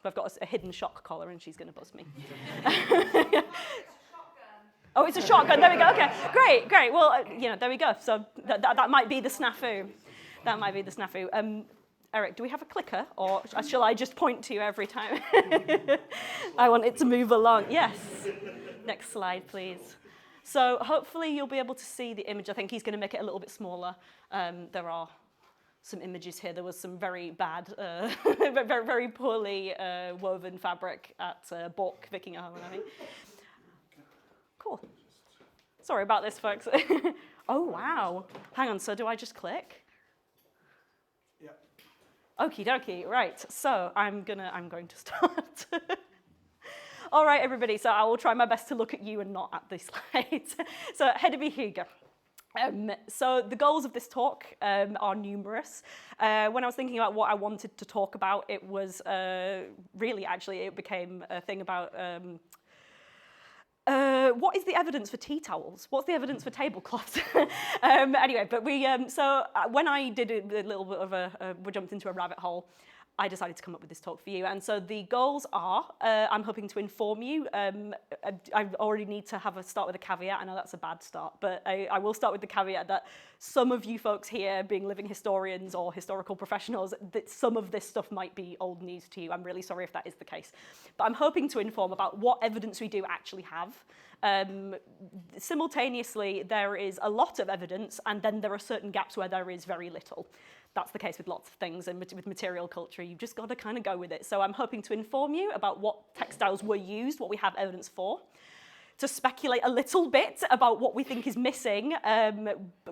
I've got a hidden shock collar and she's going to buzz me. Oh, it's a shotgun. There we go. Okay, great. Well, there we go. So that might be the snafu. That might be the snafu. Eric, do we have a clicker, or shall I just point to you every time? I want it to move along. Yes. Next slide, please. So hopefully you'll be able to see the image. I think he's going to make it a little bit smaller. There are some images here. There was some very bad, very, very poorly woven fabric at Bork Viking Age, I think. Cool. Sorry about this, folks. Oh, wow. Hang on, so do I just click? Okie dokie, right, so I'm going to start. All right, everybody, so I will try my best to look at you and not at the slides. So, Hedeby Hygge. So the goals of this talk are numerous. When I was thinking about what I wanted to talk about, it was it became a thing about what is the evidence for tea towels? What's the evidence for tablecloths? Anyway, but when I did a little bit of we jumped into a rabbit hole, I decided to come up with this talk for you. And so the goals are, I'm hoping to inform you. I already need to start with a caveat. I know that's a bad start, but I will start with the caveat that some of you folks here, being living historians or historical professionals, that some of this stuff might be old news to you. I'm really sorry if that is the case. But I'm hoping to inform about what evidence we do actually have. Simultaneously, there is a lot of evidence, and then there are certain gaps where there is very little. That's the case with lots of things, and with material culture, you've just got to kind of go with it. So I'm hoping to inform you about what textiles were used, what we have evidence for, to speculate a little bit about what we think is missing,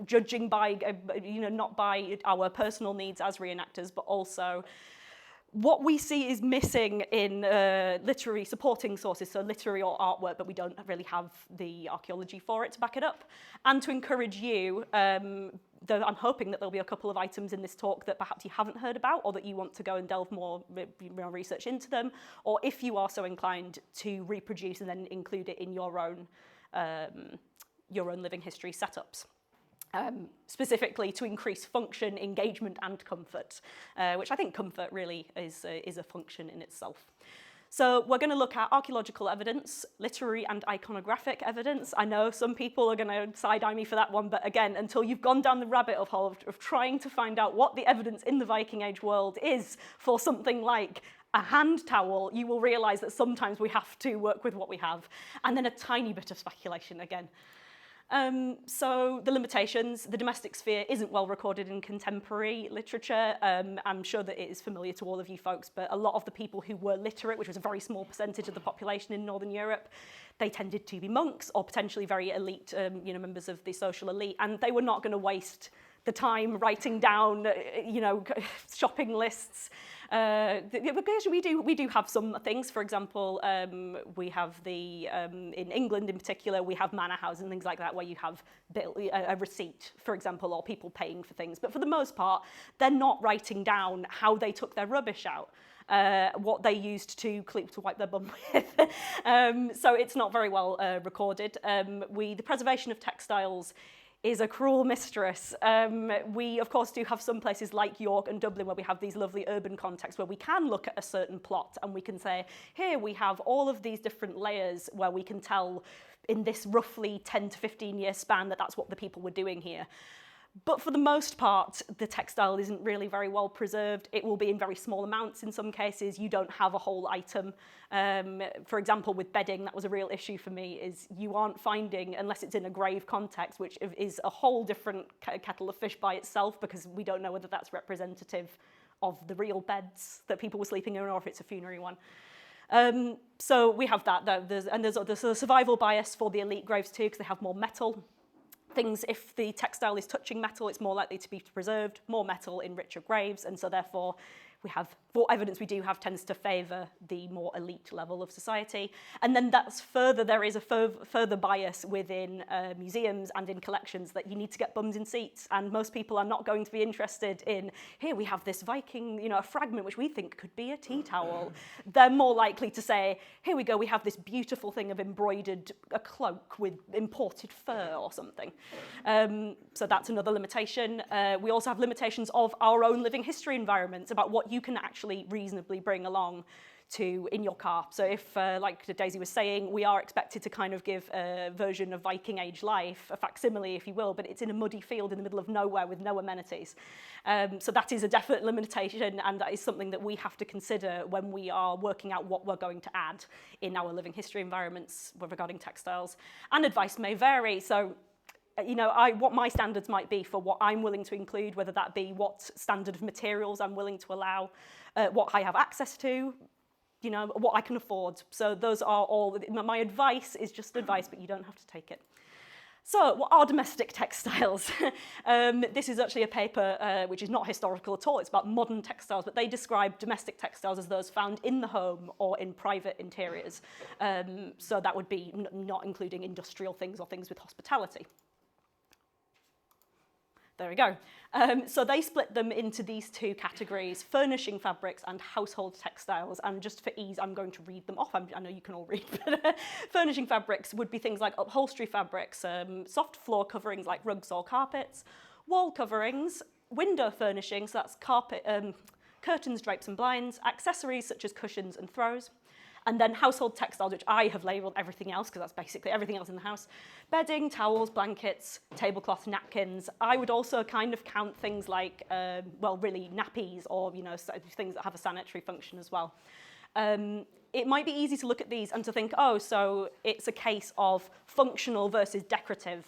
judging by, not by our personal needs as reenactors, but also what we see is missing in literary supporting sources, so literary or artwork, but we don't really have the archaeology for it to back it up, and to encourage you. I'm hoping that there'll be a couple of items in this talk that perhaps you haven't heard about, or that you want to go and delve more research into them, or if you are so inclined, to reproduce and then include it in your own living history setups. Specifically to increase function, engagement, and comfort, which I think comfort really is a function in itself. So we're going to look at archaeological evidence, literary and iconographic evidence. I know some people are going to side-eye me for that one, but again, until you've gone down the rabbit hole of trying to find out what the evidence in the Viking Age world is for something like a hand towel, you will realise that sometimes we have to work with what we have. And then a tiny bit of speculation again. So the limitations, the domestic sphere isn't well recorded in contemporary literature. I'm sure that it is familiar to all of you folks, but a lot of the people who were literate, which was a very small percentage of the population in Northern Europe, they tended to be monks or potentially very elite, members of the social elite, and they were not going to waste the time writing down, shopping lists. Because we do have some things. For example, we have in England in particular, we have manor houses and things like that where you have a receipt, for example, or people paying for things. But for the most part, they're not writing down how they took their rubbish out. What they used to wipe their bum with. So it's not very well recorded. The preservation of textiles is a cruel mistress. We, of course, do have some places like York and Dublin where we have these lovely urban contexts where we can look at a certain plot and we can say, here we have all of these different layers where we can tell in this roughly 10 to 15 year span that that's what the people were doing here. But for the most part, the textile isn't really very well preserved. It will be in very small amounts in some cases. You don't have a whole item. For example, with bedding, that was a real issue for me, is you aren't finding, unless it's in a grave context, which is a whole different kettle of fish by itself, because we don't know whether that's representative of the real beds that people were sleeping in or if it's a funerary one. So we have that. There's a survival bias for the elite graves too, because they have more metal. Things, if the textile is touching metal, it's more likely to be preserved, more metal in richer graves, and so therefore what evidence we do have tends to favour the more elite level of society. And then there is a further bias within museums and in collections that you need to get bums in seats, and most people are not going to be interested in, here we have this Viking, a fragment which we think could be a tea towel. They're more likely to say, here we go, we have this beautiful thing of embroidered a cloak with imported fur or something. So that's another limitation. We also have limitations of our own living history environments about what you can actually reasonably bring along in your car. So if, like Daisy was saying, we are expected to kind of give a version of Viking Age life, a facsimile, if you will, but it's in a muddy field in the middle of nowhere with no amenities. So that is a definite limitation, and that is something that we have to consider when we are working out what we're going to add in our living history environments regarding textiles. And advice may vary. So what my standards might be for what I'm willing to include, whether that be what standard of materials I'm willing to allow, what I have access to, what I can afford. So those are all, my advice is just advice, but you don't have to take it. So what are domestic textiles? This is actually a paper which is not historical at all. It's about modern textiles, but they describe domestic textiles as those found in the home or in private interiors. So that would be not including industrial things or things with hospitality. There we go. So they split them into these two categories, furnishing fabrics and household textiles. And just for ease, I'm going to read them off. I know you can all read, but furnishing fabrics would be things like upholstery fabrics, soft floor coverings like rugs or carpets, wall coverings, window furnishings, so that's carpet, curtains, drapes and blinds, accessories such as cushions and throws, and then household textiles, which I have labelled everything else, because that's basically everything else in the house. Bedding, towels, blankets, tablecloth, napkins. I would also kind of count things like, really nappies or, things that have a sanitary function as well. It might be easy to look at these and to think, oh, so it's a case of functional versus decorative.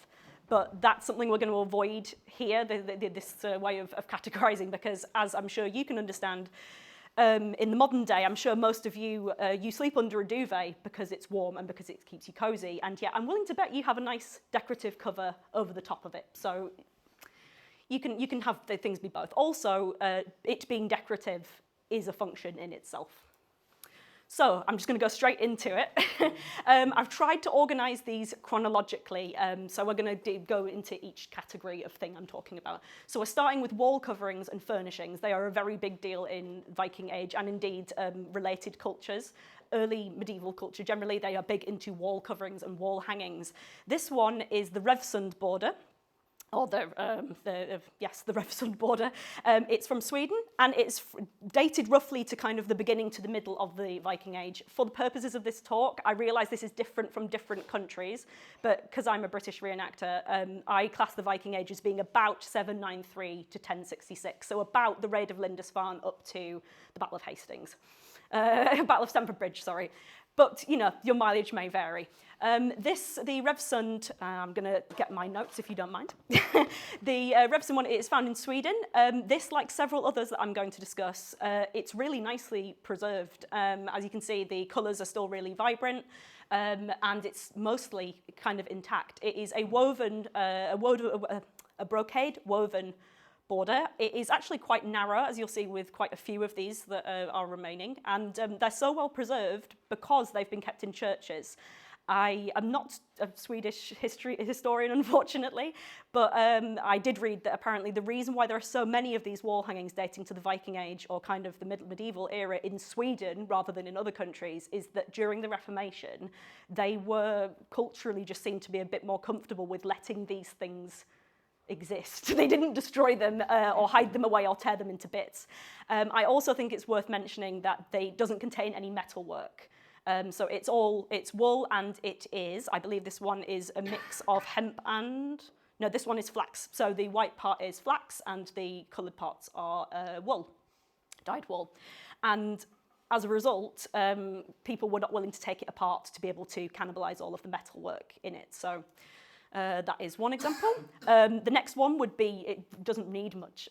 But that's something we're going to avoid here, this way of categorising, because as I'm sure you can understand, in the modern day, I'm sure most of you, you sleep under a duvet because it's warm and because it keeps you cosy. And yet I'm willing to bet you have a nice decorative cover over the top of it. So you can have the things be both. Also, it being decorative is a function in itself. So I'm just going to go straight into it. I've tried to organise these chronologically, so we're going to go into each category of thing I'm talking about. So we're starting with wall coverings and furnishings. They are a very big deal in Viking Age and indeed related cultures. Early medieval culture, generally, they are big into wall coverings and wall hangings. This one is the Revsund border. Or the Revsund border. It's from Sweden, and it's dated roughly to kind of the beginning to the middle of the Viking Age. For the purposes of this talk, I realise this is different from different countries, but because I'm a British reenactor, I class the Viking Age as being about 793 to 1066, so about the Raid of Lindisfarne up to the Battle of Hastings. Battle of Stamford Bridge, sorry. But, your mileage may vary. The Revsund, I'm going to get my notes if you don't mind. The Revsund one is found in Sweden. This, like several others that I'm going to discuss, it's really nicely preserved. As you can see, the colours are still really vibrant, and it's mostly kind of intact. It is a woven, a brocade woven border. It is actually quite narrow, as you'll see with quite a few of these that are remaining, and they're so well preserved because they've been kept in churches. I am not a Swedish historian, unfortunately, but I did read that apparently the reason why there are so many of these wall hangings dating to the Viking Age or kind of the medieval era in Sweden rather than in other countries is that during the Reformation, they were culturally just seemed to be a bit more comfortable with letting these things exist. They didn't destroy them or hide them away or tear them into bits. I also think it's worth mentioning that they doesn't contain any metalwork. So it's wool, and it is, I believe this one is a mix of hemp and, no, this one is flax. So the white part is flax and the coloured parts are wool, dyed wool. And as a result, people were not willing to take it apart to be able to cannibalise all of the metalwork in it. So that is one example. The next one would be, it doesn't need much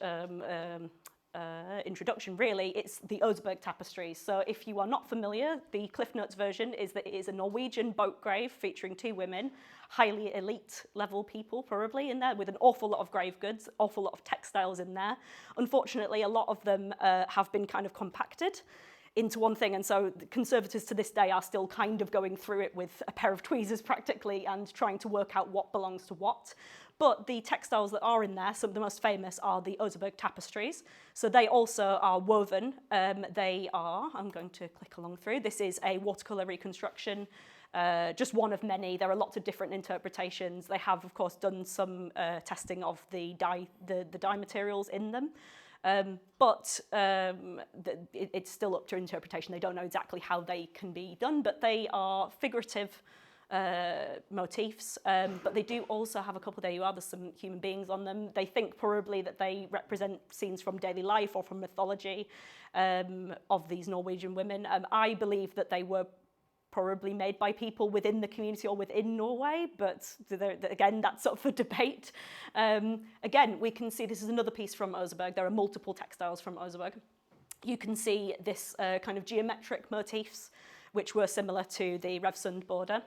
introduction really, it's the Oseberg tapestries. So if you are not familiar, the Cliff Notes version is that it is a Norwegian boat grave featuring two women, highly elite level people probably in there, with an awful lot of grave goods, awful lot of textiles in there. Unfortunately, a lot of them have been kind of compacted into one thing, and so the conservators to this day are still kind of going through it with a pair of tweezers practically and trying to work out what belongs to what. But the textiles that are in there, some of the most famous are the Oseberg tapestries. So they also are woven. They are, I'm going to click along through, this is a watercolour reconstruction, just one of many. There are lots of different interpretations. They have, of course, done some testing of the dye materials in them. It's still up to interpretation. They don't know exactly how they can be done, but they are figurative motifs, but they do also have a couple there. There's some human beings on them. They think probably that they represent scenes from daily life or from mythology of these Norwegian women. I believe that they were probably made by people within the community or within Norway, but again, that's up for debate. Again, we can see this is another piece from Oseberg. There are multiple textiles from Oseberg. You can see this kind of geometric motifs, which were similar to the Revsund border.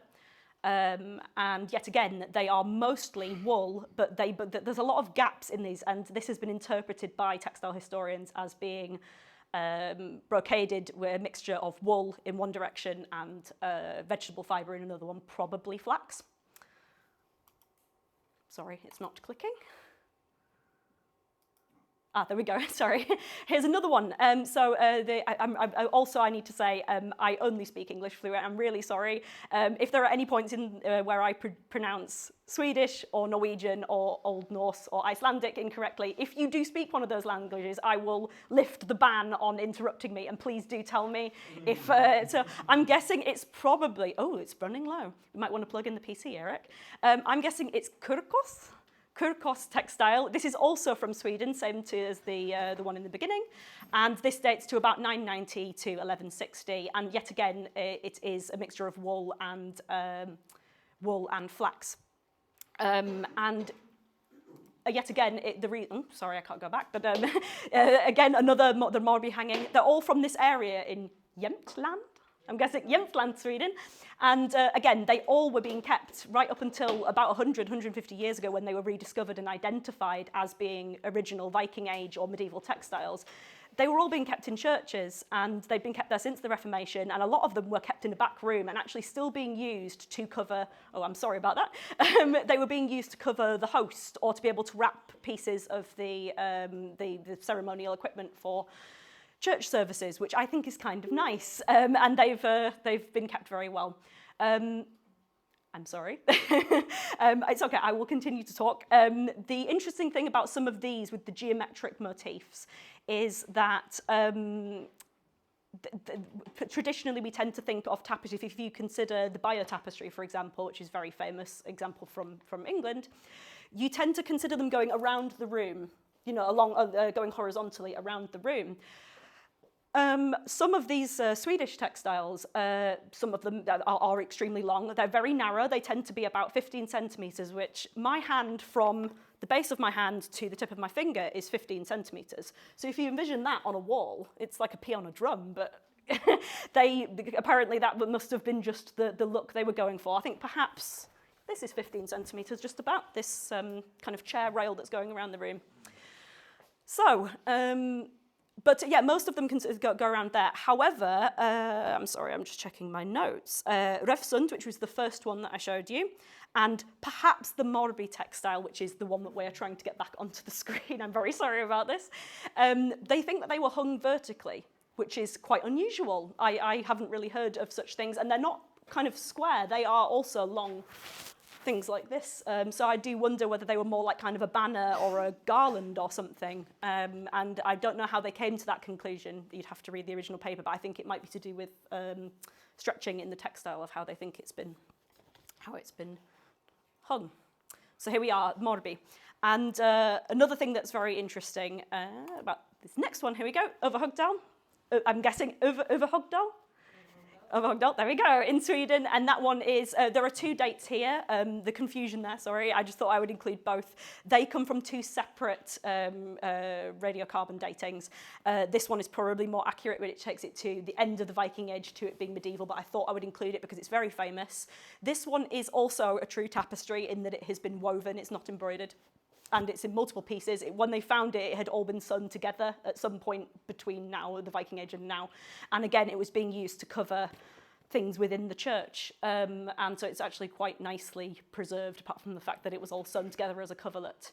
And yet again, they are mostly wool, but there's a lot of gaps in these, and this has been interpreted by textile historians as being brocaded with a mixture of wool in one direction and vegetable fibre in another one, probably flax. Sorry, it's not clicking. There we go, sorry. Here's another one. I need to say, I only speak English fluent. I'm really sorry. If there are any points in where I pronounce Swedish or Norwegian or Old Norse or Icelandic incorrectly, if you do speak one of those languages, I will lift the ban on interrupting me, and please do tell me if, so I'm guessing it's probably, oh, it's running low. You might want to plug in the PC, Eric. I'm guessing it's Kurkos textile. This is also from Sweden, same as the one in the beginning, and this dates to about 990 to 1160. And yet again, it is a mixture of wool and flax. Yet again, sorry, I can't go back. But again, the Marby hanging. They're all from this area in Jämtland. I'm guessing Jämtland, Sweden. And again, they all were being kept right up until about 100, 150 years ago when they were rediscovered and identified as being original Viking Age or medieval textiles. They were all being kept in churches, and they've been kept there since the Reformation, and a lot of them were kept in a back room and actually still being used to cover, oh, I'm sorry about that, they were being used to cover the host or to be able to wrap pieces of the ceremonial equipment for church services, which I think is kind of nice, and they've been kept very well. I'm sorry. It's okay, I will continue to talk. The interesting thing about some of these with the geometric motifs is that traditionally we tend to think of tapestry, if you consider the Bayeux tapestry, for example, which is a very famous example from England, you tend to consider them going around the room, going horizontally around the room. Some of these Swedish textiles, some of them are extremely long. They're very narrow. They tend to be about 15 centimetres, which my hand, from the base of my hand to the tip of my finger, is 15 centimetres. So if you envision that on a wall, it's like a pea on a drum, but apparently that must have been just the look they were going for. I think perhaps this is 15 centimetres, just about, this kind of chair rail that's going around the room. So, but yeah, most of them can go around there. However, I'm sorry, I'm just checking my notes. Revsund, which was the first one that I showed you, and perhaps the Marby textile, which is the one that we're trying to get back onto the screen. I'm very sorry about this. They think that they were hung vertically, which is quite unusual. I haven't really heard of such things, and they're not kind of square. They are also long, things like this. So I do wonder whether they were more like kind of a banner or a garland or something. And I don't know how they came to that conclusion. You'd have to read the original paper, but I think it might be to do with stretching in the textile of how they think it's been hung. So here we are, Marby. And another thing that's very interesting about this next one, here we go, Överhogdal. I'm guessing Överhogdal? Överhogdal, there we go, in Sweden, and that one is, there are two dates here, the confusion there, sorry, I just thought I would include both. They come from two separate radiocarbon datings. This one is probably more accurate, but it takes it to the end of the Viking Age to it being medieval, but I thought I would include it because it's very famous. This one is also a true tapestry in that it has been woven, it's not embroidered. And it's in multiple pieces. When they found it, it had all been sewn together at some point between now, the Viking Age and now. And again, it was being used to cover things within the church. And so it's actually quite nicely preserved, apart from the fact that it was all sewn together as a coverlet.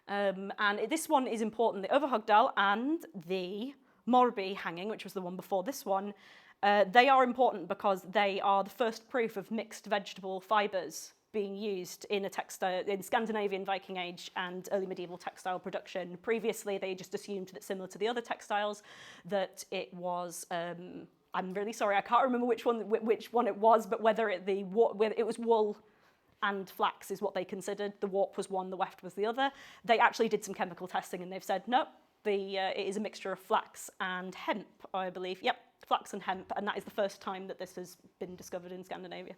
And this one is important. The Överhogdal and the Marby hanging, which was the one before this one, they are important because they are the first proof of mixed vegetable fibres being used in in Scandinavian Viking Age and early medieval textile production. Previously, they just assumed that similar to the other textiles, that it was. I'm really sorry, I can't remember which one it was, but whether it was wool and flax is what they considered. The warp was one, the weft was the other. They actually did some chemical testing, and they've said no. It is a mixture of flax and hemp, I believe. Yep, flax and hemp, and that is the first time that this has been discovered in Scandinavia.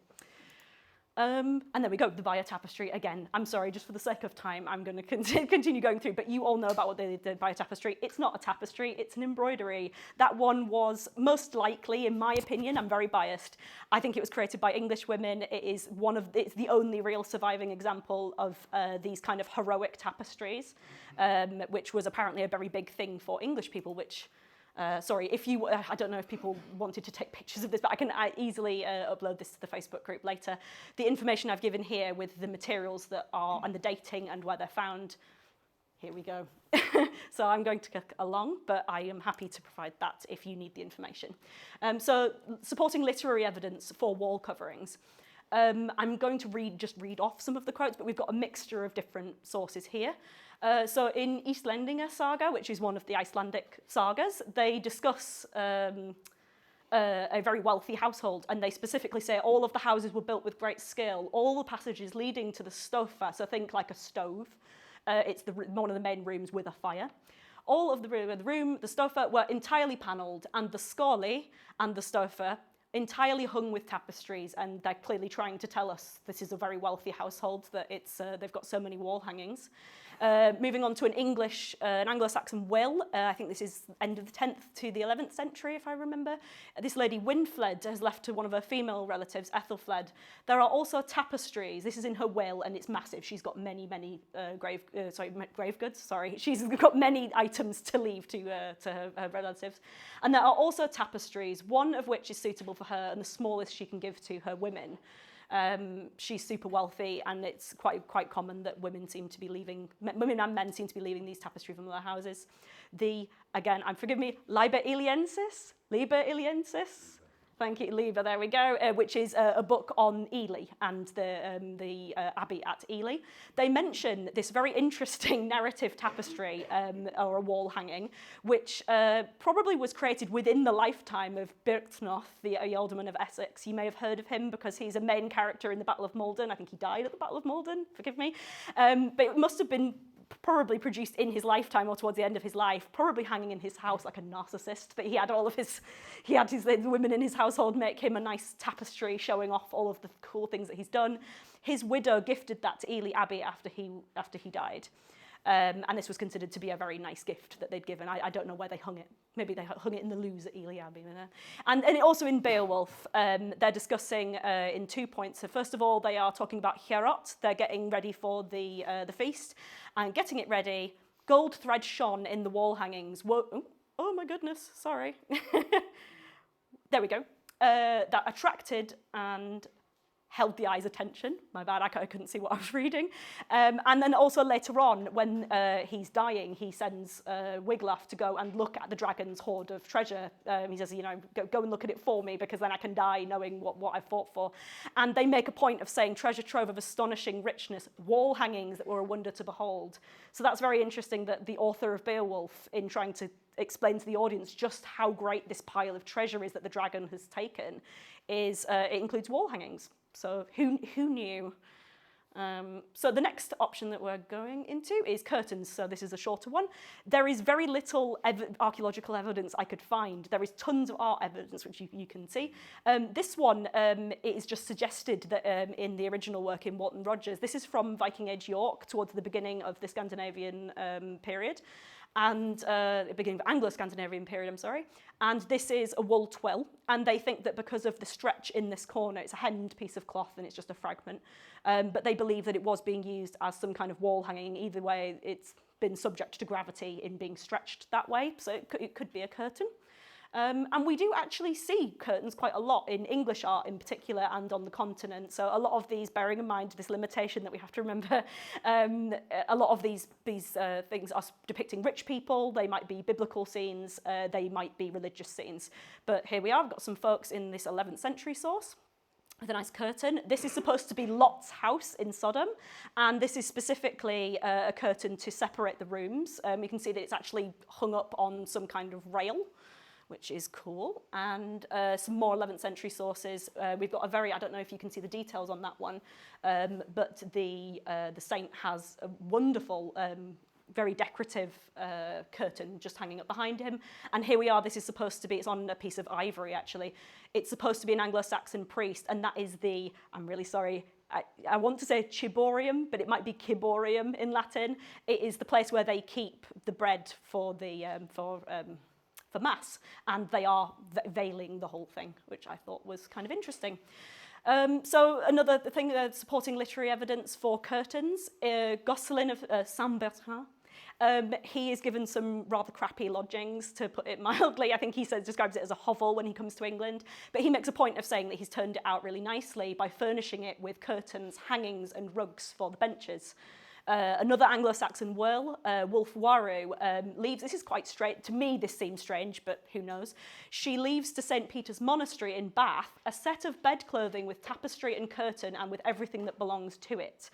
And there we go, the Via tapestry again. I'm sorry, just for the sake of time, I'm going to continue going through, but you all know about what they did Via tapestry. It's not a tapestry, it's an embroidery. That one was most likely, in my opinion, I'm very biased, I think it was created by English women. It's the only real surviving example of these kind of heroic tapestries, which was apparently a very big thing for English people, which sorry, I don't know if people wanted to take pictures of this, but I can easily upload this to the Facebook group later. The information I've given here with the materials that are, and the dating and where they're found, here we go. So I'm going to click along, but I am happy to provide that if you need the information. So supporting literary evidence for wall coverings. I'm going to read off some of the quotes, but we've got a mixture of different sources here. So in Íslendinga saga, which is one of the Icelandic sagas, they discuss a very wealthy household, and they specifically say all of the houses were built with great skill, all the passages leading to the stofa, so think like a stove, it's one of the main rooms with a fire. All of the stofa were entirely panelled, and the skåli and the stofa entirely hung with tapestries, and they're clearly trying to tell us this is a very wealthy household, that they've got so many wall hangings. Moving on to an Anglo-Saxon will, I think this is end of the 10th to the 11th century, if I remember. This lady Winfled has left to one of her female relatives, Ethelfled. There are also tapestries. This is in her will, and it's massive. She's got many grave goods. Sorry, she's got many items to leave to her relatives. And there are also tapestries, one of which is suitable for her and the smallest she can give to her women. She's super wealthy, and it's quite common that women and men seem to be leaving these tapestries from their houses. Forgive me, Liber Iliensis. Thank you, Leah, there we go, which is a book on Ely and the abbey at Ely. They mention this very interesting narrative tapestry, or a wall hanging, which probably was created within the lifetime of Byrhtnoth, the alderman of Essex. You may have heard of him because he's a main character in the Battle of Maldon. I think he died at the Battle of Maldon, forgive me. But it must have been probably produced in his lifetime or towards the end of his life, probably hanging in his house like a narcissist, but he had the women in his household make him a nice tapestry showing off all of the cool things that he's done. His widow gifted that to Ely Abbey after he died. And this was considered to be a very nice gift that they'd given. I don't know where they hung it. Maybe they hung it in the loos at Ely Abbey. And also in Beowulf, they're discussing in 2 points. So first of all, they are talking about Hjerot. They're getting ready for the feast and getting it ready. Gold thread shone in the wall hangings. Whoa, oh my goodness, sorry. There we go. That attracted and held the eye's attention. My bad, I couldn't see what I was reading. And then also later on, when he's dying, he sends Wiglaf to go and look at the dragon's hoard of treasure. He says, go and look at it for me, because then I can die knowing what I've fought for. And they make a point of saying treasure trove of astonishing richness, wall hangings that were a wonder to behold. So that's very interesting that the author of Beowulf, in trying to explain to the audience just how great this pile of treasure is that the dragon has taken, it includes wall hangings. So who knew? So the next option that we're going into is curtains. So this is a shorter one. There is very little archaeological evidence I could find. There is tons of art evidence, which you can see. This one is just suggested that in the original work in Walton Rogers. This is from Viking Age York, towards the beginning of the Scandinavian period. And the beginning of Anglo-Scandinavian period, I'm sorry. And this is a wool twill, and they think that because of the stretch in this corner, it's a hemmed piece of cloth and it's just a fragment, but they believe that it was being used as some kind of wall hanging. Either way, it's been subject to gravity in being stretched that way, so it could be a curtain. And we do actually see curtains quite a lot in English art in particular and on the continent. So a lot of these, bearing in mind this limitation that we have to remember, a lot of these things are depicting rich people. They might be biblical scenes, they might be religious scenes. But here we are, we've got some folks in this 11th century source. with a nice curtain. This is supposed to be Lot's house in Sodom, and this is specifically a curtain to separate the rooms. You can see that it's actually hung up on some kind of rail, which is cool. And some more 11th century sources. We've got a very, I don't know if you can see the details on that one, but the saint has a wonderful, very decorative curtain just hanging up behind him. And here we are, this is supposed to be, it's on a piece of ivory actually. It's supposed to be an Anglo-Saxon priest, and that is the, I'm really sorry, I want to say ciborium, but it might be ciborium in Latin. It is the place where they keep the bread for the, for mass, and they are veiling the whole thing, which I thought was kind of interesting. So another thing, supporting literary evidence for curtains, Gosselin of Saint-Bertrand. He is given some rather crappy lodgings, to put it mildly. I think he describes it as a hovel when he comes to England, but he makes a point of saying that he's turned it out really nicely by furnishing it with curtains, hangings and rugs for the benches. Another Anglo-Saxon Wulf Waru leaves, this is quite straight, to me this seems strange, but who knows. She leaves to St. Peter's Monastery in Bath a set of bed clothing with tapestry and curtain and with everything that belongs to it.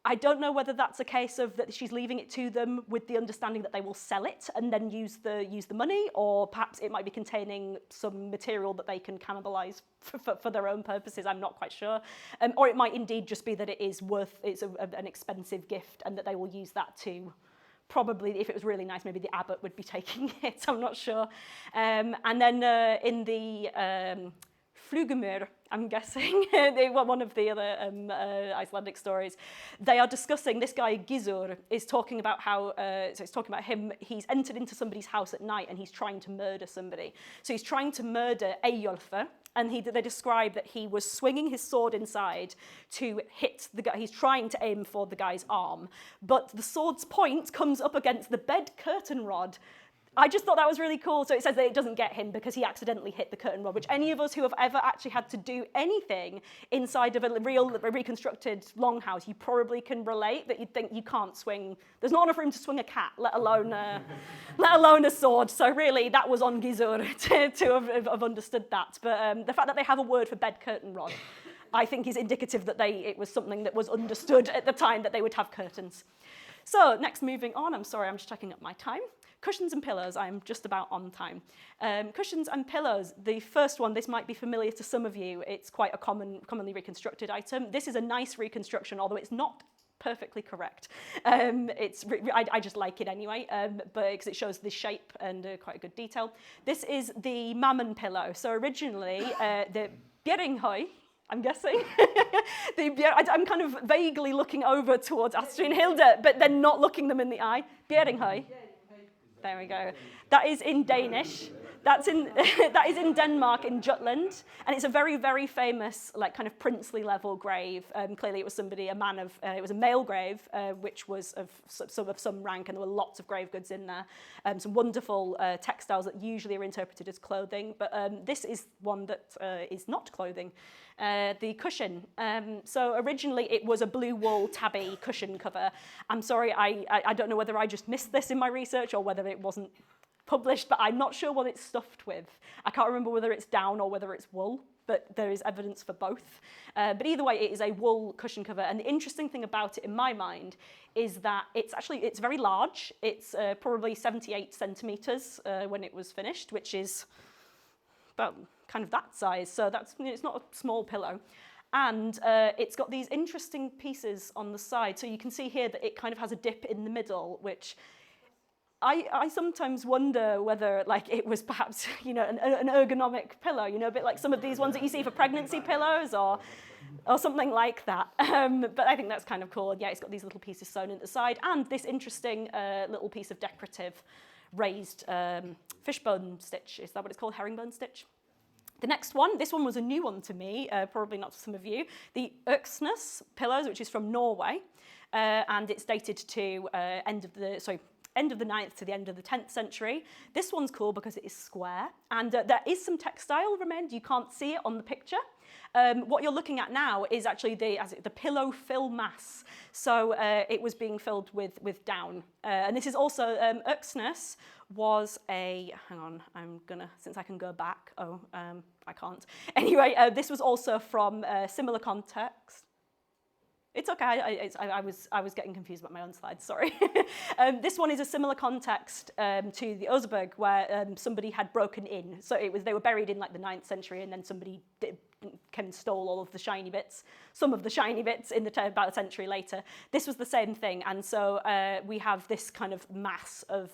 I don't know whether that's a case of that she's leaving it to them with the understanding that they will sell it and then use the money, or perhaps it might be containing some material that they can cannibalize for their own purposes. I'm not quite sure. Or it might indeed just be that it is it's an expensive gift and that they will use that to, probably, if it was really nice, maybe the abbot would be taking it, I'm not sure. And then in the Flugemyr, I'm guessing, one of the other Icelandic stories, they are discussing, this guy Gizur is talking about how, so it's talking about him, he's entered into somebody's house at night and he's trying to murder somebody. So he's trying to murder Eyjolfur, and they describe that he was swinging his sword inside to hit the guy, he's trying to aim for the guy's arm, but the sword's point comes up against the bed curtain rod. I just thought that was really cool. So it says that it doesn't get him because he accidentally hit the curtain rod, which any of us who have ever actually had to do anything inside of a reconstructed longhouse, you probably can relate, that you'd think you can't swing. There's not enough room to swing a cat, let alone a sword. So really, that was on Gizur to have understood that. But the fact that they have a word for bed curtain rod, I think is indicative that it was something that was understood at the time that they would have curtains. So next, moving on, I'm sorry, I'm just checking up my time. Cushions and pillows, I'm just about on time. Cushions and pillows, the first one, this might be familiar to some of you. It's quite a commonly reconstructed item. This is a nice reconstruction, although it's not perfectly correct. I just like it anyway, but because it shows the shape and quite a good detail. This is the Mammon pillow. So originally, the Beringhøy, I'm guessing. I'm kind of vaguely looking over towards Astrid and Hilde, but then not looking them in the eye. Beringhøy. There we go. That is in Danish. That is in Denmark, in Jutland, and it's a very, very famous, like, kind of princely level grave. Clearly, it was it was a male grave, which was of some rank, and there were lots of grave goods in there. Some wonderful textiles that usually are interpreted as clothing, but this is one that is not clothing. The cushion. So originally it was a blue wool tabby cushion cover. I'm sorry, I don't know whether I just missed this in my research or whether it wasn't published, but I'm not sure what it's stuffed with. I can't remember whether it's down or whether it's wool, but there is evidence for both. But either way, it is a wool cushion cover. And the interesting thing about it, in my mind, is that it's very large. It's probably 78 centimeters when it was finished, which is about kind of that size. So it's not a small pillow. And it's got these interesting pieces on the side. So you can see here that it kind of has a dip in the middle, which I sometimes wonder whether, like, it was perhaps, an ergonomic pillow, a bit like some of these ones that you see for pregnancy pillows or something like that. But I think that's kind of cool. Yeah, it's got these little pieces sewn in the side and this interesting little piece of decorative raised fishbone stitch. Is that what it's called? Herringbone stitch? The next one, this one was a new one to me, probably not to some of you. The Øksnes pillows, which is from Norway, and it's dated to end of the 9th to the end of the 10th century. This one's cool because it is square, and there is some textile remained. You can't see it on the picture. What you're looking at now is actually the pillow fill mass. So it was being filled with down. And this is also Øksnes was a, hang on, I'm gonna, since I can go back, I can't. Anyway, this was also from a similar context. It's okay, I was getting confused about my own slides, sorry. This one is a similar context to the Oseberg, where somebody had broken in. So they were buried in like the 9th century, and then somebody came and stole all of the shiny bits, some of the shiny bits about a century later. This was the same thing, and so we have this kind of mass of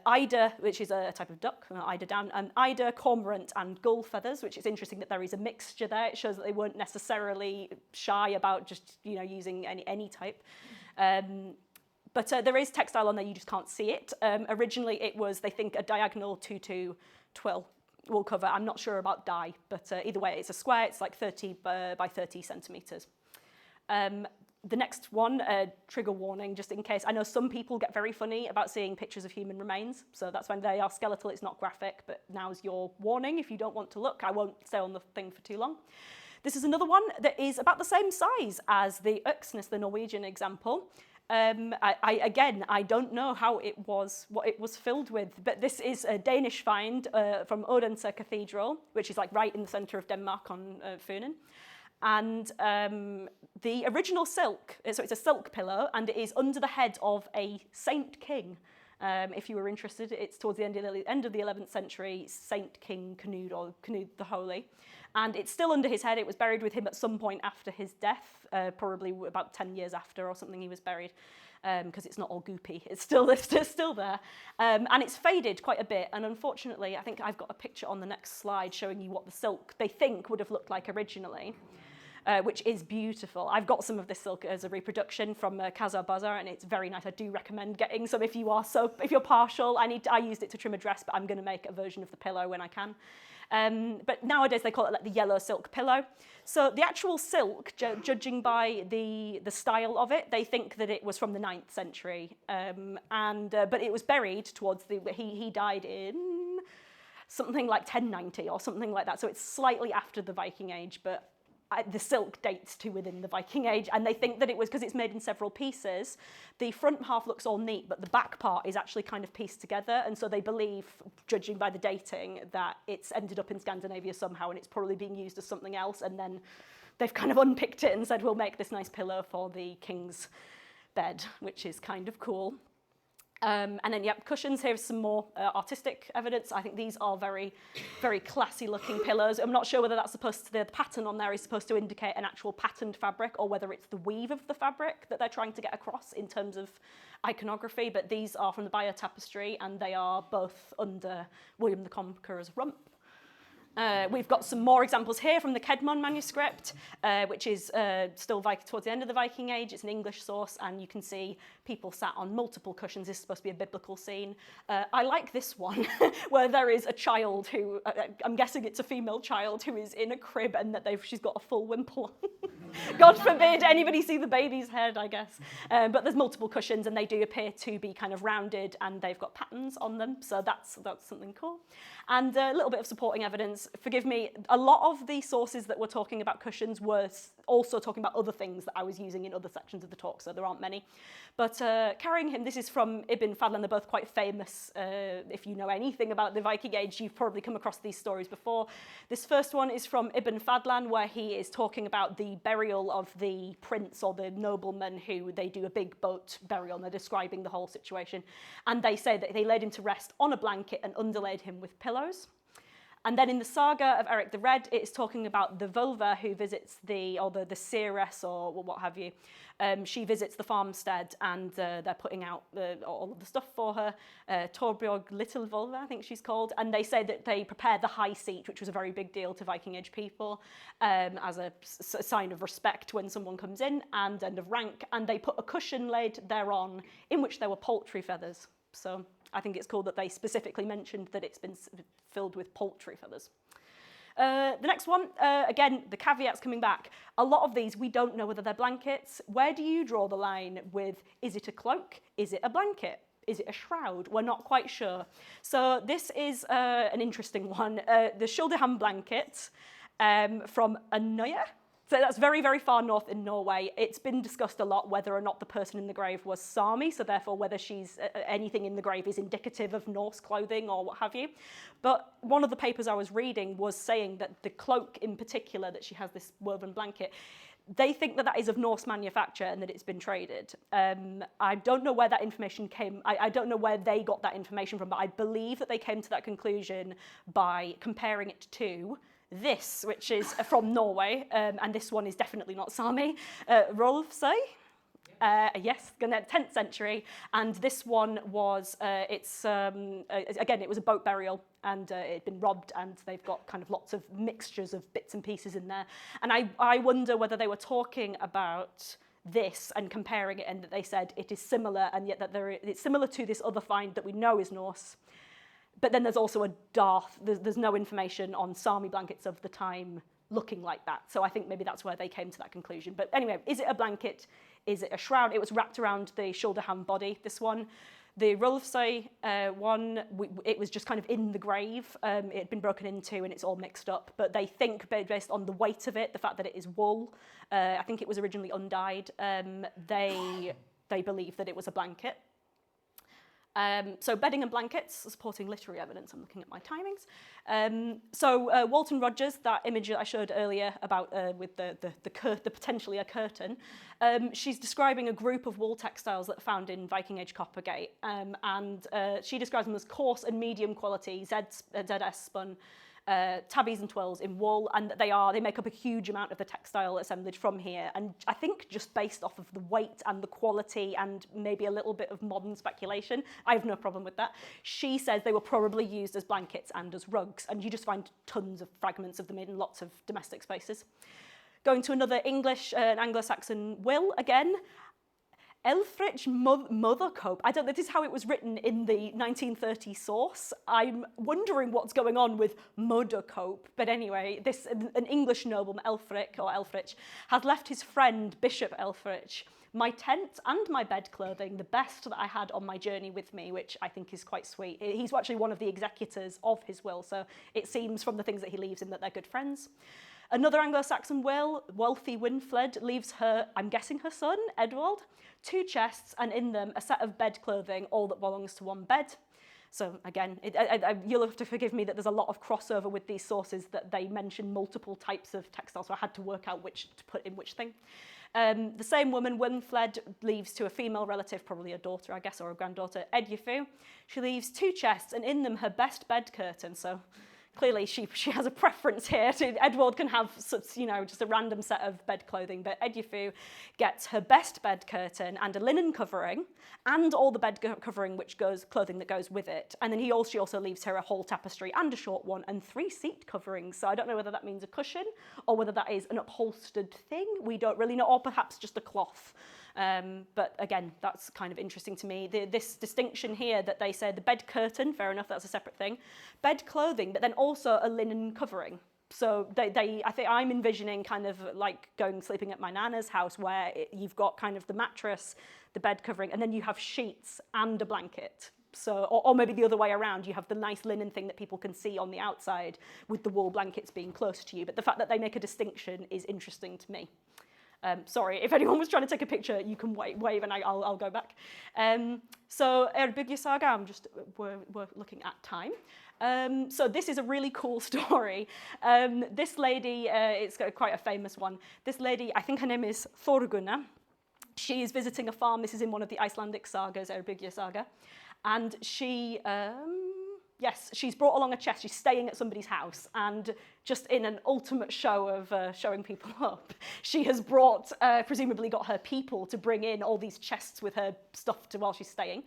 eider, which is a type of duck, eider down, and eider, cormorant, and gull feathers, which is interesting that there is a mixture there. It shows that they weren't necessarily shy about just using any type. But there is textile on there, you just can't see it. Originally it was, they think, a diagonal 2-2 twill wool cover. I'm not sure about dye, but either way, it's a square, it's like 30 by 30 centimetres. The next one, trigger warning, just in case. I know some people get very funny about seeing pictures of human remains, so that's when they are skeletal, it's not graphic, but now's your warning if you don't want to look. I won't stay on the thing for too long. This is another one that is about the same size as the Øksnes, the Norwegian example. I don't know what it was filled with, but this is a Danish find from Odense Cathedral, which is like right in the centre of Denmark on Funen. And the original silk, so it's a silk pillow, and it is under the head of a saint king. If you were interested, it's towards the end of the 11th century, Saint King Canute, or Canute the Holy. And it's still under his head. It was buried with him at some point after his death, probably about 10 years after or something he was buried, because it's not all goopy. It's still there. And it's faded quite a bit. And unfortunately, I think I've got a picture on the next slide showing you what the silk they think would have looked like originally. Which is beautiful. I've got some of this silk as a reproduction from Kazar Bazar, and it's very nice. I do recommend getting some if you're partial. I used it to trim a dress, but I'm going to make a version of the pillow when I can. But nowadays they call it like the yellow silk pillow. So the actual silk, judging by the style of it, they think that it was from the 9th century, but it was buried towards he died in something like 1090 or something like that. So it's slightly after the Viking Age, but the silk dates to within the Viking Age, and they think that it was because it's made in several pieces. The front half looks all neat, but the back part is actually kind of pieced together, and so they believe, judging by the dating, that it's ended up in Scandinavia somehow, and it's probably being used as something else, and then they've kind of unpicked it and said, we'll make this nice pillow for the king's bed, which is kind of cool. And then, cushions. Here's some more artistic evidence. I think these are very, very classy looking pillows. I'm not sure whether that's the pattern on there is supposed to indicate an actual patterned fabric or whether it's the weave of the fabric that they're trying to get across in terms of iconography, but these are from the Bayeux Tapestry, and they are both under William the Conqueror's rump. We've got some more examples here from the Kedmon manuscript, which is still towards the end of the Viking Age. It's an English source, and you can see people sat on multiple cushions. This is supposed to be a biblical scene. I like this one, where there is a child who, I'm guessing it's a female child, who is in a crib, and that she's got a full wimple on. God forbid anybody see the baby's head, I guess. But there's multiple cushions, and they do appear to be kind of rounded, and they've got patterns on them, so that's something cool. And a little bit of supporting evidence. Forgive me, a lot of the sources that were talking about cushions were also talking about other things that I was using in other sections of the talk, so there aren't many. But carrying him, this is from Ibn Fadlan. They're both quite famous. If you know anything about the Viking Age, you've probably come across these stories before. This first one is from Ibn Fadlan, where he is talking about the burial of the prince or the nobleman who they do a big boat burial, and they're describing the whole situation. And they say that they laid him to rest on a blanket and underlaid him with pillows. And then in the saga of Eric the Red, it is talking about the Völva who visits the seeress or what have you. She visits the farmstead, and they're putting out all of the stuff for her. Torbjorg Little Völva, I think she's called. And they say that they prepared the high seat, which was a very big deal to Viking Age people, as a sign of respect when someone comes in and of rank. And they put a cushion laid thereon in which there were poultry feathers. So I think it's cool that they specifically mentioned that it's been filled with poultry feathers. The next one, again, the caveats coming back. A lot of these, we don't know whether they're blankets. Where do you draw the line with, is it a cloak? Is it a blanket? Is it a shroud? We're not quite sure. So this is an interesting one. The Schilderham blanket from Anoia. So that's very, very far north in Norway. It's been discussed a lot whether or not the person in the grave was Sami, so therefore whether anything in the grave is indicative of Norse clothing or what have you. But one of the papers I was reading was saying that the cloak in particular, that she has this woven blanket, they think that that is of Norse manufacture and that it's been traded. I don't know where that information came, I don't know where they got that information from, but I believe that they came to that conclusion by comparing it to this, which is from Norway, and this one is definitely not Sami, Rolfsøy. Yes, 10th century, and this one was, again, it was a boat burial, and it had been robbed, and they've got kind of lots of mixtures of bits and pieces in there. And I wonder whether they were talking about this and comparing it, and that they said it is similar, and yet that it's similar to this other find that we know is Norse. But then there's also a dearth, there's no information on Sami blankets of the time looking like that. So I think maybe that's where they came to that conclusion. But anyway, is it a blanket? Is it a shroud? It was wrapped around the shoulder hand body, this one. The Rolfsøy one, it was just kind of in the grave. It had been broken into and it's all mixed up. But they think, based on the weight of it, the fact that it is wool, I think it was originally undyed, they believe that it was a blanket. So bedding and blankets, supporting literary evidence. I'm looking at my timings. So Walton Rogers, that image that I showed earlier about with the potentially a curtain, she's describing a group of wool textiles that are found in Viking Age Coppergate, and she describes them as coarse and medium quality ZS spun tabbies and twills in wool, and they make up a huge amount of the textile assemblage from here. And I think just based off of the weight and the quality and maybe a little bit of modern speculation, I have no problem with that. She says they were probably used as blankets and as rugs, and you just find tons of fragments of them in lots of domestic spaces. Going to another English and Anglo-Saxon will again. Elfrich mother cope. I don't know, this is how it was written in the 1930 source. I'm wondering what's going on with mother cope. But anyway, an English nobleman, Elfrich, has left his friend, Bishop Elfrich, my tent and my bed clothing, the best that I had on my journey with me, which I think is quite sweet. He's actually one of the executors of his will, so it seems from the things that he leaves in that they're good friends. Another Anglo-Saxon will, Wealthy Winfled, leaves her, I'm guessing her son, Edward, 2 chests, and in them a set of bed clothing, all that belongs to one bed. So again, you'll have to forgive me that there's a lot of crossover with these sources, that they mention multiple types of textiles, so I had to work out which to put in which thing. The same woman, Winfled, leaves to a female relative, probably a daughter, I guess, or a granddaughter, Edyefu. She leaves 2 chests, and in them her best bed curtain, so clearly she has a preference here. Edward can have just a random set of bed clothing, but Edyefu gets her best bed curtain and a linen covering and all the bed covering clothing that goes with it. And then she also leaves her a whole tapestry and a short one and 3 seat coverings. So I don't know whether that means a cushion or whether that is an upholstered thing. We don't really know, or perhaps just a cloth. But again, that's kind of interesting to me. This distinction here that they say the bed curtain, fair enough, that's a separate thing. Bed clothing, but then also a linen covering. So I think I'm envisioning kind of like sleeping at my nana's house, where you've got kind of the mattress, the bed covering, and then you have sheets and a blanket. So, or maybe the other way around, you have the nice linen thing that people can see on the outside with the wool blankets being close to you. But the fact that they make a distinction is interesting to me. Sorry, if anyone was trying to take a picture, you can wave and I'll go back. So Hedeby Hygge, we're looking at time. So this is a really cool story. This lady, it's quite a famous one. This lady, I think her name is Thorgunna. She is visiting a farm. This is in one of the Icelandic sagas, Hedeby Hygge. And she... Yes, she's brought along a chest. She's staying at somebody's house, and just in an ultimate show of showing people up, she has presumably got her people to bring in all these chests with her stuff while she's staying.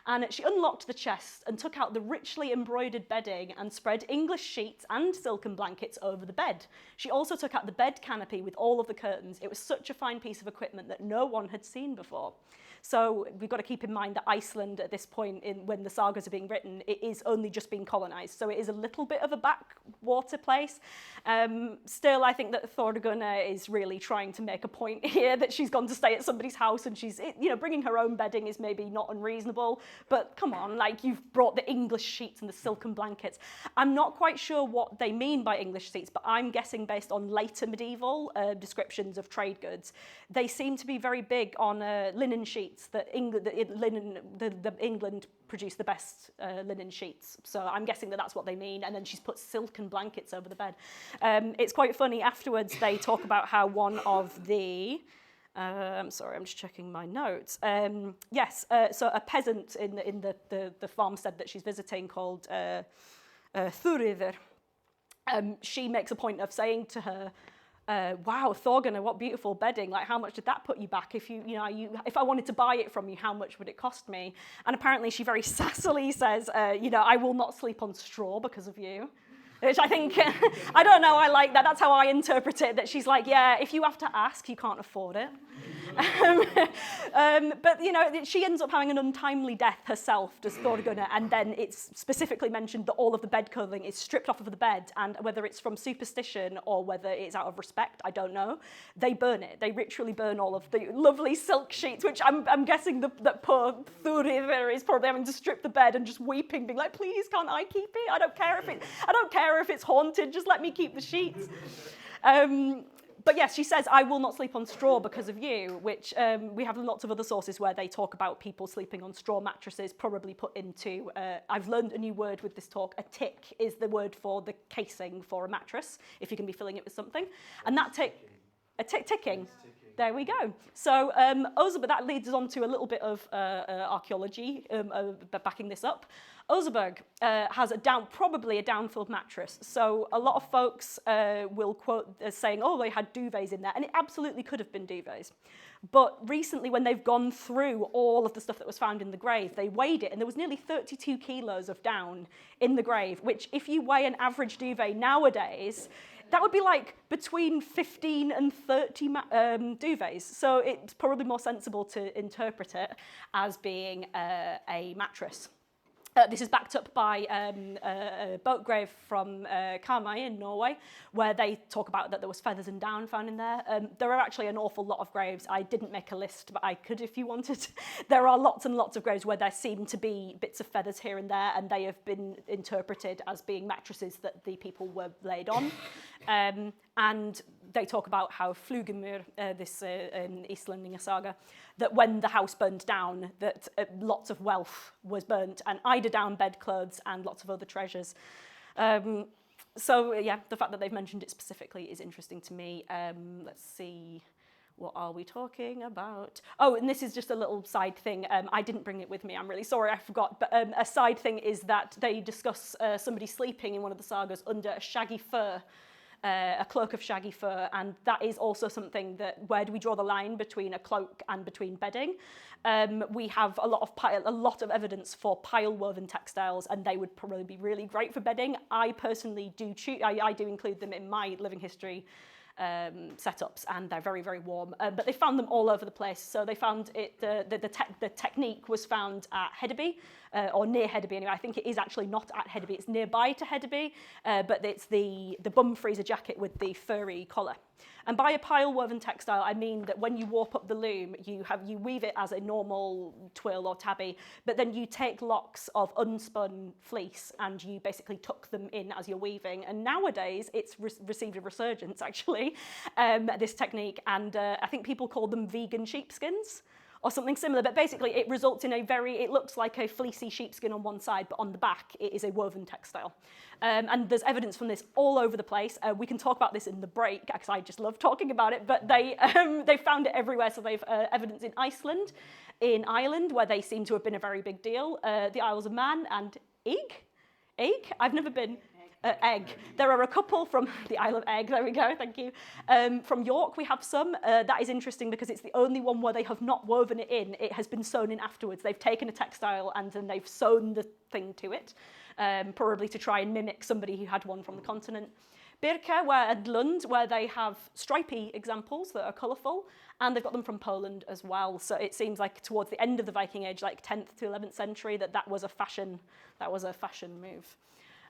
And she unlocked the chest and took out the richly embroidered bedding and spread English sheets and silken blankets over the bed. She also took out the bed canopy with all of the curtains. It was such a fine piece of equipment that no one had seen before. So we've got to keep in mind that Iceland at this point, when the sagas are being written, it is only just being colonised. So it is a little bit of a backwater place. Still, I think that Thorgunna is really trying to make a point here that she's gone to stay at somebody's house, and she's, bringing her own bedding is maybe not unreasonable. but come on, like you've brought the English sheets and the silken blankets. I'm not quite sure what they mean by English sheets, but I'm guessing based on later medieval descriptions of trade goods, they seem to be very big on linen sheets, that England produced the best linen sheets. So I'm guessing that that's what they mean. And then she's put silken blankets over the bed. It's quite funny. Afterwards, they talk about how one of the... sorry, I'm just checking my notes. So a peasant in the farmstead that she's visiting called Thuriður, she makes a point of saying to her, wow, Thorgunna, what beautiful bedding. Like, how much did that put you back? If if I wanted to buy it from you, how much would it cost me? And apparently she very sassily says, I will not sleep on straw because of you. Which I think, I don't know, I like that. That's how I interpret it, that she's like, yeah, if you have to ask, you can't afford it. But, she ends up having an untimely death herself, does Thorgunna, and then it's specifically mentioned that all of the bed clothing is stripped off of the bed, and whether it's from superstition or whether it's out of respect, I don't know, they burn it. They ritually burn all of the lovely silk sheets, which I'm guessing that poor Thuriður is probably having to strip the bed and just weeping, being like, please, can't I keep it? I don't care if it's haunted, just let me keep the sheets. But yes, she says, I will not sleep on straw because of you, which we have lots of other sources where they talk about people sleeping on straw mattresses, probably put into, I've learned a new word with this talk, a tick is the word for the casing for a mattress, if you can be filling it with something. And that ticking. There we go. So Oseberg, that leads us on to a little bit of archaeology backing this up. Oseberg has probably a down-filled mattress. So a lot of folks will quote as saying, oh, they had duvets in there. And it absolutely could have been duvets. But recently, when they've gone through all of the stuff that was found in the grave, they weighed it, and there was nearly 32 kilos of down in the grave, which if you weigh an average duvet nowadays, that would be like between 15 and 30 duvets. So it's probably more sensible to interpret it as being a mattress. This is backed up by a boat grave from Karmøy in Norway, where they talk about that there was feathers and down found in there. There are actually an awful lot of graves. I didn't make a list, but I could if you wanted. There are lots and lots of graves where there seem to be bits of feathers here and there, and they have been interpreted as being mattresses that the people were laid on. And they talk about how Flugumur, this Icelandic saga, that when the house burned down, that lots of wealth was burnt, and eiderdown bedclothes and lots of other treasures. So yeah, the fact that they've mentioned it specifically is interesting to me. Let's see, what are we talking about? Oh, and this is just a little side thing. I didn't bring it with me, I'm really sorry, I forgot. But a side thing is that they discuss somebody sleeping in one of the sagas under a shaggy fur, a cloak of shaggy fur, and that is also something that, where do we draw the line between a cloak and between bedding? We have a lot of evidence for pile woven textiles, and they would probably be really great for bedding. I personally do I do include them in my living history setups, and they're very, very warm. But they found them all over the place. So they found it. The technique was found at Hedeby, or near Hedeby anyway. I think it is actually not at Hedeby. It's nearby to Hedeby, but it's the bum freezer jacket with the furry collar. And by a pile woven textile, I mean that when you warp up the loom, you weave it as a normal twill or tabby, but then you take locks of unspun fleece and you basically tuck them in as you're weaving. And nowadays, it's received a resurgence, actually, this technique. And I think people call them vegan sheepskins or something similar, but basically it results in it looks like a fleecy sheepskin on one side, but on the back it is a woven textile. And there's evidence from this all over the place. We can talk about this in the break, because I just love talking about it, but they found it everywhere. So they've evidence in Iceland, in Ireland, where they seem to have been a very big deal, the Isles of Man, and Egg? I've never been. Egg. There are a couple from the Isle of Egg, there we go, thank you. From York we have some. That is interesting because it's the only one where they have not woven it in. It has been sewn in afterwards. They've taken a textile and then they've sewn the thing to it, probably to try and mimic somebody who had one from the continent. Birke and Lund, where they have stripy examples that are colourful, and they've got them from Poland as well. So it seems like towards the end of the Viking Age, like 10th to 11th century, that was a fashion move.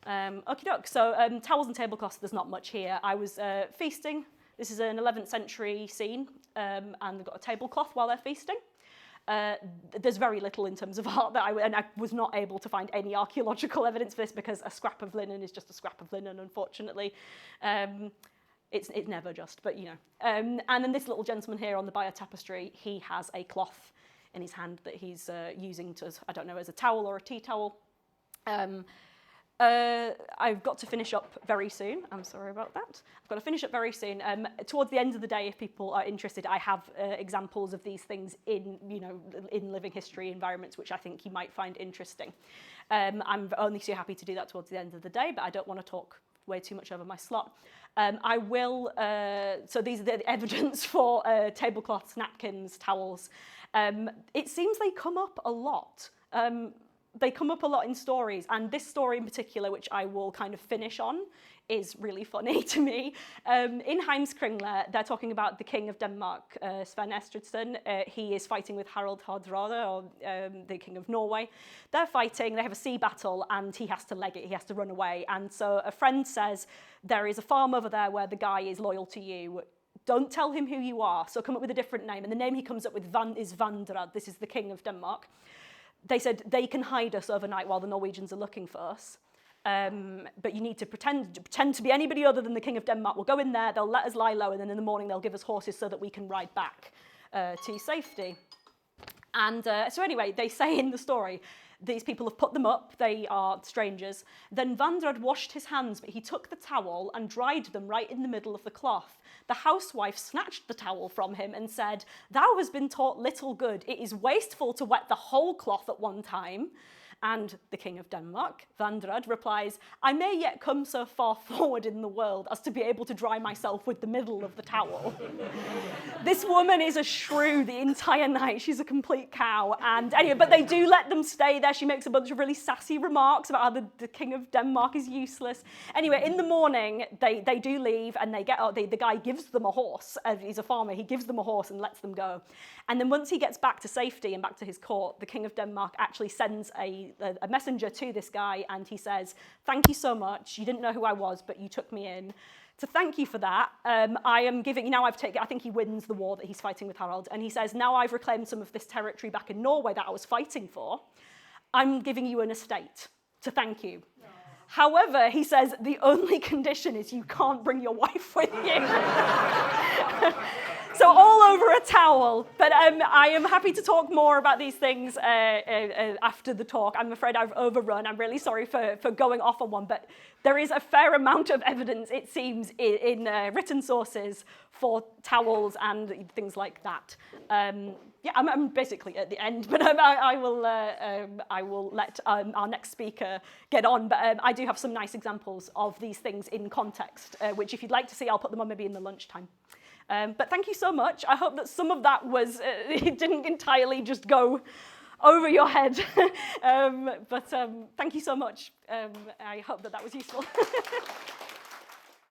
Okie doke, so towels and tablecloths, there's not much here. I was feasting. This is an 11th century scene, and they've got a tablecloth while they're feasting. There's very little in terms of art that I was not able to find any archaeological evidence for this, because a scrap of linen is just a scrap of linen, unfortunately. It's never just, but you know. And then this little gentleman here on the Bayer tapestry, he has a cloth in his hand that he's using to, I don't know, as a towel or a tea towel. I've got to finish up very soon. I'm sorry about that. I've got to finish up very soon. Towards the end of the day, if people are interested, I have examples of these things in, you know, in living history environments, which I think you might find interesting. I'm only so happy to do that towards the end of the day, but I don't want to talk way too much over my slot. I will, so these are the evidence for tablecloths, napkins, towels. It seems they come up a lot. They come up a lot in stories, and this story in particular, which I will kind of finish on, is really funny to me. In Heimskringla, they're talking about the King of Denmark, Sven Estridsson. He is fighting with Harald Hardrada, or the King of Norway. They're fighting, they have a sea battle, and he has to leg it, he has to run away. And so a friend says, there is a farm over there where the guy is loyal to you. Don't tell him who you are, so come up with a different name. And the name he comes up with is Vandrad. This is the King of Denmark. They said they can hide us overnight while the Norwegians are looking for us. But you need to pretend to be anybody other than the King of Denmark. We'll go in there, they'll let us lie low, and then in the morning they'll give us horses so that we can ride back to safety. And so anyway, they say in the story, these people have put them up, they are strangers. Then Vandrad washed his hands, but he took the towel and dried them right in the middle of the cloth. The housewife snatched the towel from him and said, "Thou hast been taught little good. It is wasteful to wet the whole cloth at one time." And the King of Denmark, Vandrad, replies, "I may yet come so far forward in the world as to be able to dry myself with the middle of the towel." This woman is a shrew the entire night. She's a complete cow. And anyway, but they do let them stay there. She makes a bunch of really sassy remarks about how the King of Denmark is useless. Anyway, in the morning, they do leave, and they get the guy gives them a horse. He's a farmer. He gives them a horse and lets them go. And then once he gets back to safety and back to his court, the King of Denmark actually sends a messenger to this guy, and he says, "Thank you so much. You didn't know who I was, but you took me in. To thank you for that, I am giving, now I've taken, I think he wins the war that he's fighting with Harald, and he says, now I've reclaimed some of this territory back in Norway that I was fighting for. I'm giving you an estate to thank you. No. However, he says, the only condition is you can't bring your wife with you." So all over a towel, but I am happy to talk more about these things after the talk. I'm afraid I've overrun. I'm really sorry for going off on one, but there is a fair amount of evidence, it seems, in written sources for towels and things like that. Yeah, I'm basically at the end, but I will let our next speaker get on. But I do have some nice examples of these things in context, which if you'd like to see, I'll put them on maybe in the lunchtime. But thank you so much. I hope that some of that was, it didn't entirely just go over your head. But thank you so much. I hope that was useful.